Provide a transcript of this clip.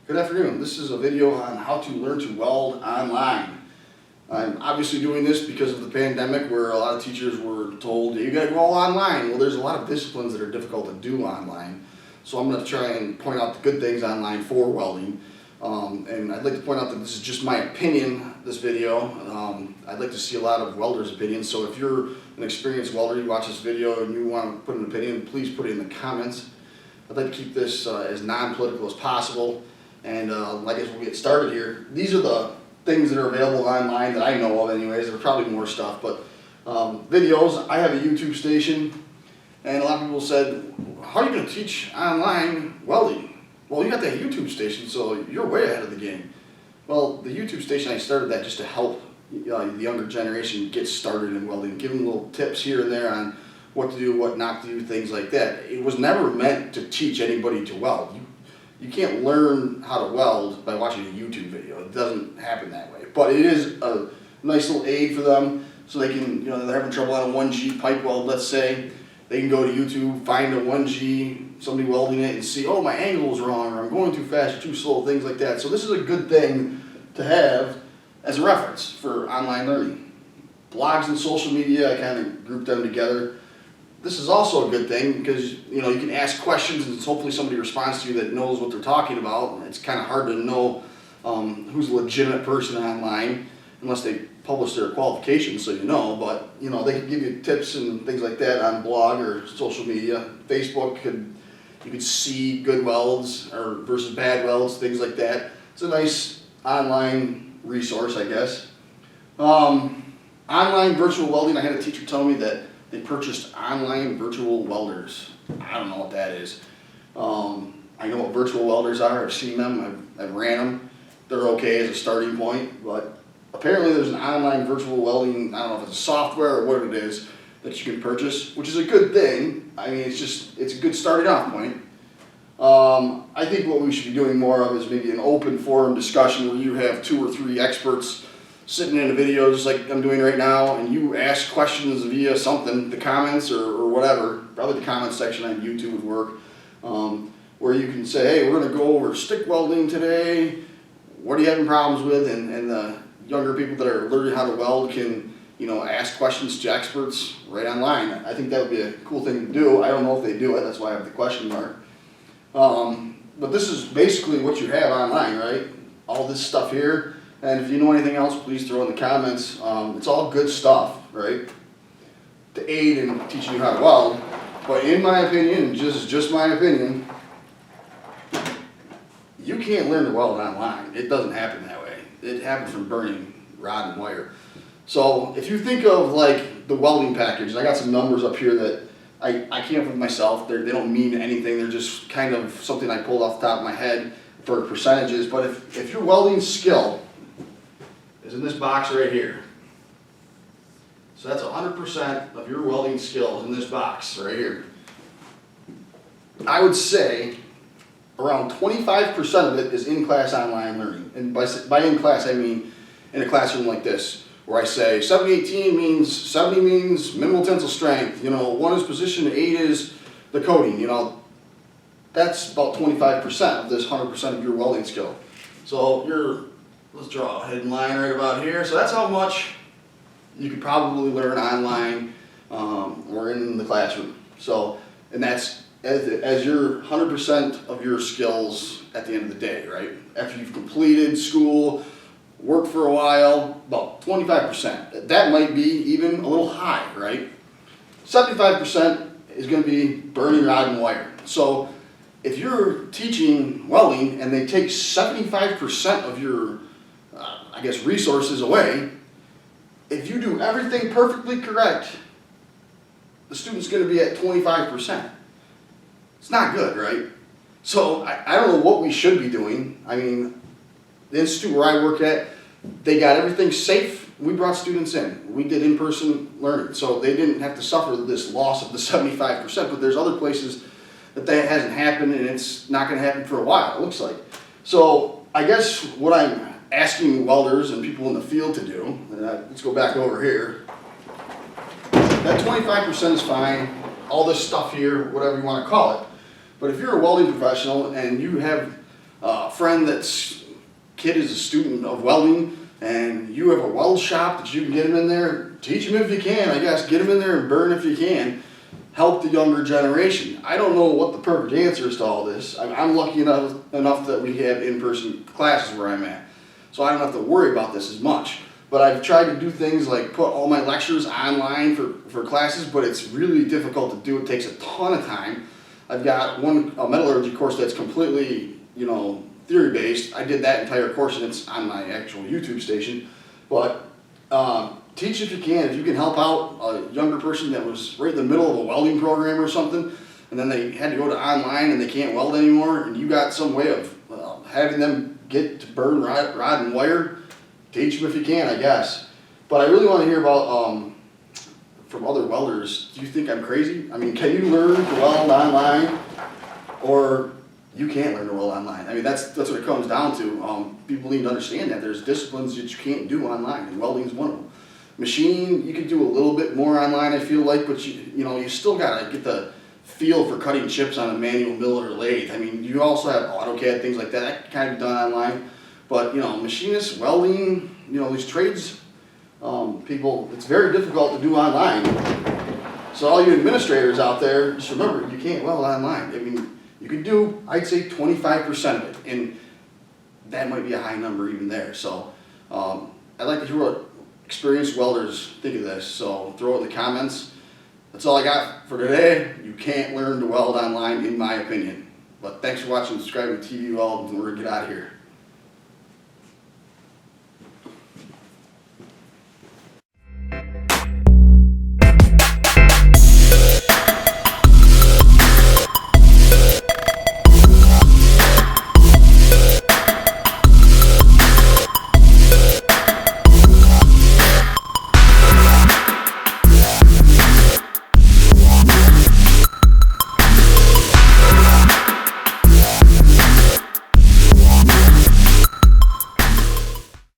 Good afternoon. This is a video on how to learn to weld online. I'm obviously doing this because of the pandemic, where a lot of teachers were told, you gotta go all online. Well, there's a lot of disciplines that are difficult to do online. So I'm gonna try and point out the good things online for welding. And I'd like to point out that this is just my opinion, this video. I'd like to see a lot of welders' opinions. So if you're an experienced welder, you watch this video and you want to put an opinion, please put it in the comments. I'd like to keep this as non-political as possible. And I guess we'll get started here. These are the things that are available online that I know of anyways. There's probably more stuff, but videos. I have a YouTube station, and a lot of people said, how are you going to teach online welding? Well, you got that YouTube station, so you're way ahead of the game. Well, the YouTube station, I started that just to help the younger generation get started in welding, give them little tips here and there on what to do, what not to do, things like that. It was never meant to teach anybody to weld. You can't learn how to weld by watching a YouTube video. It doesn't happen that way. But it is a nice little aid for them, so they can, they're having trouble on a 1G pipe weld, let's say. They can go to YouTube, find a 1G, somebody welding it, and see, oh, my angle is wrong, or I'm going too fast or too slow, things like that. So this is a good thing to have as a reference for online learning. Blogs and social media, I kind of group them together. This is also a good thing because you can ask questions and hopefully somebody responds to you that knows what they're talking about. It's kind of hard to know who's a legitimate person online unless they publish their qualifications, so but they can give you tips and things like that on blog or social media. Facebook you could see good welds or versus bad welds, things like that. It's a nice online resource, I guess. Online virtual welding, I had a teacher tell me that they purchased online virtual welders. I don't know what that is. I know what virtual welders are. I've seen them. I've ran them. They're okay as a starting point, but apparently there's an online virtual welding, I don't know if it's a software or what it is, that you can purchase, which is a good thing. I mean, it's a good starting off point. I think what we should be doing more of is maybe an open forum discussion where you have 2 or 3 experts sitting in a video just like I'm doing right now, and you ask questions via something, the comments or whatever, probably the comment section on YouTube would work, where you can say, hey, we're going to go over stick welding today. What are you having problems with? And the younger people that are learning how to weld can ask questions to experts right online. I think that would be a cool thing to do. I don't know if they do it, that's why I have the question mark. But this is basically what you have online, right? All this stuff here. And if you know anything else, please throw in the comments. It's all good stuff, right? To aid in teaching you how to weld. But in my opinion, just my opinion, you can't learn to weld online. It doesn't happen that way. It happens from burning rod and wire. So if you think of like the welding package, and I got some numbers up here that I came up with myself. They don't mean anything. They're just kind of something I pulled off the top of my head for percentages. But if your welding skill is in this box right here, so that's 100% of your welding skills in this box right here. I would say around 25% of it is in-class online learning. And by in-class, I mean in a classroom like this, where I say 70-18 means 70 means minimal tensile strength, 1 is position, 8 is the coating, that's about 25% of this 100% of your welding skill. So let's draw a hidden line right about here. So that's how much you could probably learn online or in the classroom. So, and that's as your 100% of your skills at the end of the day, right? After you've completed school, worked for a while, about 25%. That might be even a little high, right? 75% is going to be burning rod and wire. So if you're teaching welding and they take 75% of your resources away, if you do everything perfectly correct, the student's going to be at 25%. It's not good, right? So I don't know what we should be doing. I mean, the institute where I work at, they got everything safe. We brought students in. We did in-person learning, so they didn't have to suffer this loss of the 75%, but there's other places that hasn't happened, and it's not going to happen for a while, it looks like. So I guess what I'm asking welders and people in the field to do, let's go back over here, that 25% is fine, all this stuff here, whatever you want to call it, but if you're a welding professional and you have friend that's kid is a student of welding, and you have a weld shop that you can get him in there, teach him if you can, I guess, get him in there and burn if you can. Help the younger generation. I don't know what the perfect answer is to all this. I'm lucky enough that we have in-person classes where I'm at, so I don't have to worry about this as much. But I've tried to do things like put all my lectures online for classes, but it's really difficult to do. It takes a ton of time. I've got a metallurgy course that's completely, theory based. I did that entire course and it's on my actual YouTube station. But teach if you can. If you can help out a younger person that was right in the middle of a welding program or something, and then they had to go to online and they can't weld anymore, and you got some way of having them get to burn rod and wire, teach them if you can, I guess. But I really want to hear about, from other welders, do you think I'm crazy? I mean, can you learn to weld online, or you can't learn to weld online? I mean, that's what it comes down to. People need to understand that there's disciplines that you can't do online, and welding is one of them. Machining, you can do a little bit more online, I feel like, but you still gotta get the feel for cutting chips on a manual mill or lathe. I mean, you also have AutoCAD, things like that. That can kind of be done online. But machinists, welding, these trades, people, it's very difficult to do online. So all you administrators out there, just remember, you can't weld online. I mean, you can do, I'd say 25% of it, and that might be a high number even there. So I'd like to hear what experienced welders think of this, so throw it in the comments. That's all I got for today. You can't learn to weld online, in my opinion. But thanks for watching, subscribing to TV Weld, and we're gonna get out of here.